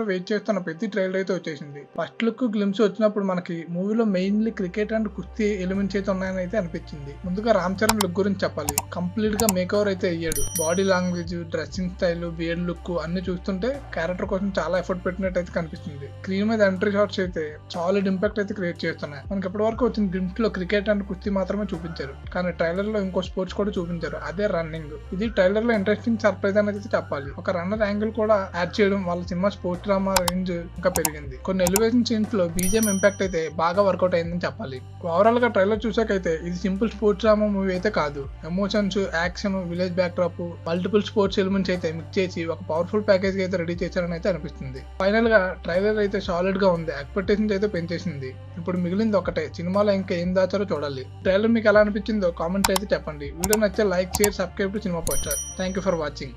అందరూ వెయిట్ చేస్తున్న ప్రతి ట్రైలర్ అయితే వచ్చేసింది. ఫస్ట్ లుక్ గ్లిమ్స్ వచ్చినప్పుడు మనకి మూవీలో మెయిన్లీ క్రికెట్ అండ్ కుస్తీ ఎలిమెంట్స్ అయితే ఉన్నాయని అయితే అనిపించింది. ముందుగా రామ్ చరణ్ లుక్ గురించి చెప్పాలి. కంప్లీట్ గా మేక్ ఓవర్ అయితే అయ్యాడు. Body language, dressing style, beard look అన్ని చూస్తుంటే క్యారెక్టర్ కోసం చాలా ఎఫర్ట్ పెట్టినట్టు అయితే కనిపిస్తుంది. స్క్రీన్ మీద ఎంట్రీ షాట్స్ అయితే సాలిడ్ ఇంపాక్ట్ అయితే క్రియేట్ చేస్తున్నాయి. మనకి ఇప్పటి వరకు వచ్చిన గ్లిమ్స్ లో క్రికెట్ అండ్ కుస్తీ మాత్రమే చూపించారు, కానీ ట్రైలర్ లో ఇంకో స్పోర్ట్స్ కూడా చూపించారు, అదే రన్నింగ్. ఇది ట్రైలర్ లో ఇంట్రెస్టింగ్ సర్ప్రైజ్ అనేది చెప్పాలి. ఒక రన్నర్ యాంగిల్ కూడా యాడ్ చేయడం వల్ల సినిమా స్పోర్ట్స్ డ్రామా రేంజ్ ఇంకా పెరిగింది. కొన్ని ఎలివేషన్ సీన్స్ లో బీజిఎం ఇంపాక్ట్ అయితే బాగా వర్కౌట్ అయిందని చెప్పాలి. ఓవరాల్ గా ట్రైలర్ చూసాకైతే ఇది సింపుల్ స్పోర్ట్స్ డ్రామా మూవీ అయితే కాదు. Emotions, action, village back drop, multiple sports elements అయితే మిక్స్ చేసి ఒక పవర్ఫుల్ ప్యాకేజ్ అయితే రెడీ చేశారని అయితే అనిపిస్తుంది. ఫైనల్ గా ట్రైలర్ అయితే సాలిడ్ గా ఉంది, ఎక్స్పెక్టేషన్స్ అయితే పెంచేసింది. ఇప్పుడు మిగిలింది ఒకటే, సినిమాలో ఇంకా ఏం దాచారో చూడాలి. ట్రైలర్ మీకు ఎలా అనిపించిందో కామెంట్స్ అయితే చెప్పండి. వీడియో నచ్చితే like, share, subscribe to cinema poster. Thank you for watching.